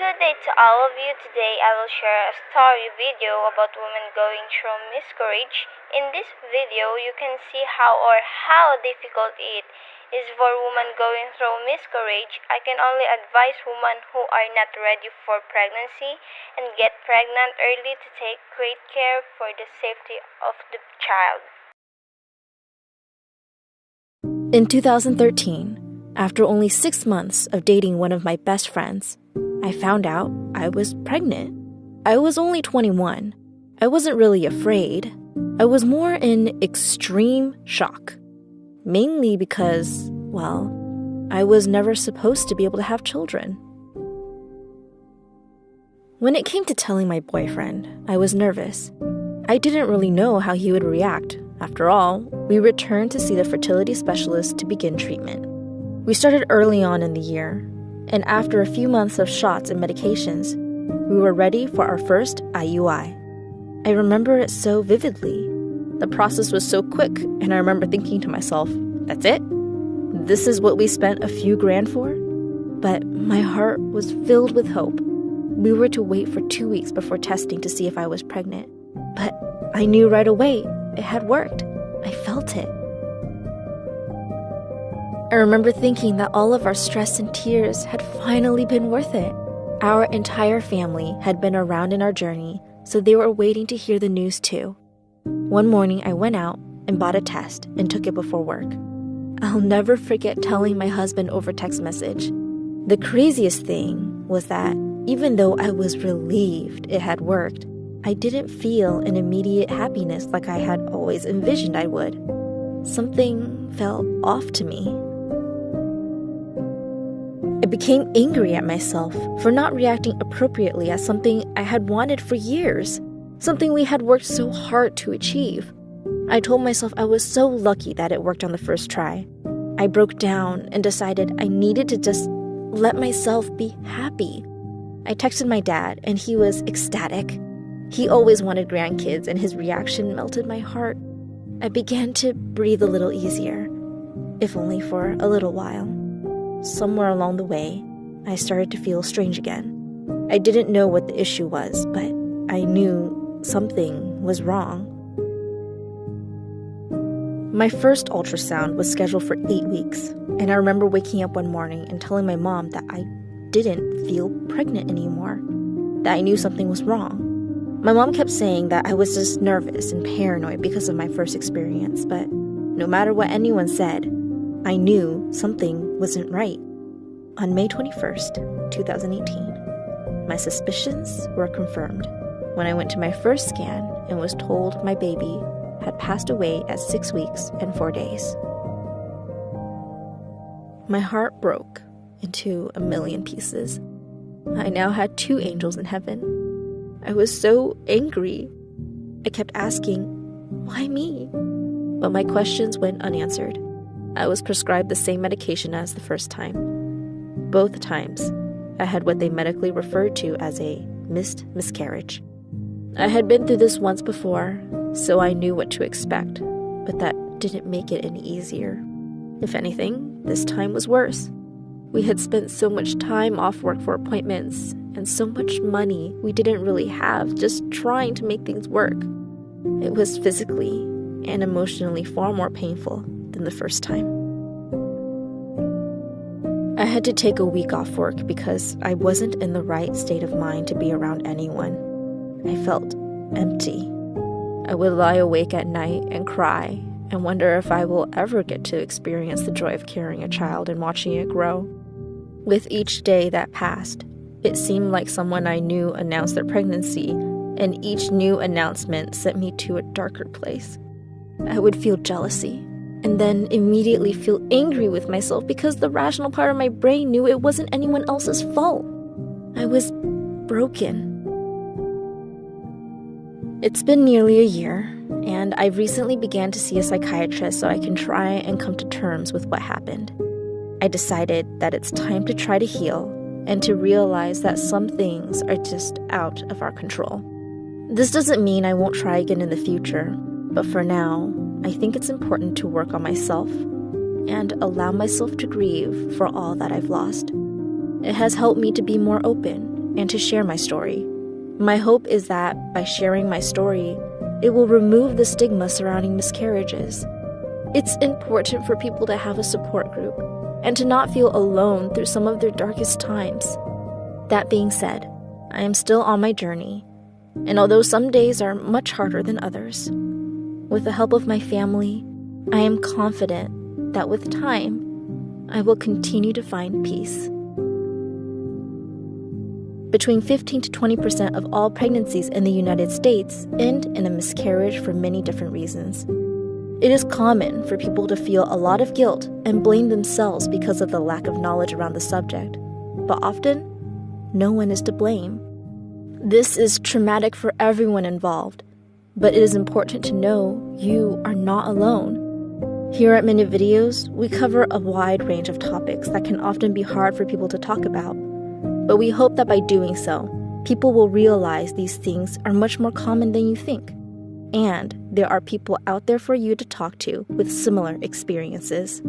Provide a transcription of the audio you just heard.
Good day to all of you. Today I will share a story video about women going through miscarriage. In this video, you can see how difficult it is for women going through miscarriage. I can only advise women who are not ready for pregnancy and get pregnant early to take great care for the safety of the child. In 2013, after only 6 months of dating one of my best friends, I found out I was pregnant. I was only 21. I wasn't really afraid. I was more in extreme shock. Mainly because, well, I was never supposed to be able to have children. When it came to telling my boyfriend, I was nervous. I didn't really know how he would react. After all, we returned to see the fertility specialist to begin treatment. We started early on in the year, and after a few months of shots and medications, we were ready for our first IUI. I remember it so vividly. The process was so quick, and I remember thinking to myself, that's it? This is what we spent a few grand for? But my heart was filled with hope. We were to wait for 2 weeks before testing to see if I was pregnant. But I knew right away it had worked. I felt it. I remember thinking that all of our stress and tears had finally been worth it. Our entire family had been around in our journey, so they were waiting to hear the news too. One morning, I went out and bought a test and took it before work. I'll never forget telling my husband over text message. The craziest thing was that even though I was relieved it had worked, I didn't feel an immediate happiness like I had always envisioned I would. Something felt off to me. I became angry at myself for not reacting appropriately at something I had wanted for years, something we had worked so hard to achieve. I told myself I was so lucky that it worked on the first try. I broke down and decided I needed to just let myself be happy. I texted my dad, and he was ecstatic. He always wanted grandkids, and his reaction melted my heart. I began to breathe a little easier, if only for a little while. Somewhere along the way, I started to feel strange again. I didn't know what the issue was, but I knew something was wrong. My first ultrasound was scheduled for 8 weeks, and I remember waking up one morning and telling my mom that I didn't feel pregnant anymore, that I knew something was wrong. My mom kept saying that I was just nervous and paranoid because of my first experience, but no matter what anyone said, I knew something wasn't right. On May 21st, 2018, my suspicions were confirmed when I went to my first scan and was told my baby had passed away at 6 weeks and 4 days. My heart broke into a million pieces. I now had 2 angels in heaven. I was so angry. I kept asking, why me? But my questions went unanswered. I was prescribed the same medication as the first time. Both times, I had what they medically referred to as a missed miscarriage. I had been through this once before, so I knew what to expect, but that didn't make it any easier. If anything, this time was worse. We had spent so much time off work for appointments, and so much money we didn't really have just trying to make things work. It was physically and emotionally far more painful than the first time. I had to take a week off work because I wasn't in the right state of mind to be around anyone. I felt empty. I would lie awake at night and cry and wonder if I will ever get to experience the joy of carrying a child and watching it grow. With each day that passed, it seemed like someone I knew announced their pregnancy, and each new announcement sent me to a darker place. I would feel jealousy, and then immediately feel angry with myself because the rational part of my brain knew it wasn't anyone else's fault. I was broken. It's been nearly a year, and I recently began to see a psychiatrist so I can try and come to terms with what happened. I decided that it's time to try to heal and to realize that some things are just out of our control. This doesn't mean I won't try again in the future, but for now, I think it's important to work on myself and allow myself to grieve for all that I've lost. It has helped me to be more open and to share my story. My hope is that by sharing my story, it will remove the stigma surrounding miscarriages. It's important for people to have a support group and to not feel alone through some of their darkest times. That being said, I am still on my journey, and although some days are much harder than others, with the help of my family, I am confident that with time, I will continue to find peace. Between 15 to 20% of all pregnancies in the United States end in a miscarriage for many different reasons. It is common for people to feel a lot of guilt and blame themselves because of the lack of knowledge around the subject, but often, no one is to blame. This is traumatic for everyone involved, but it is important to know you are not alone. Here at Minute Videos, we cover a wide range of topics that can often be hard for people to talk about. But we hope that by doing so, people will realize these things are much more common than you think. And there are people out there for you to talk to with similar experiences.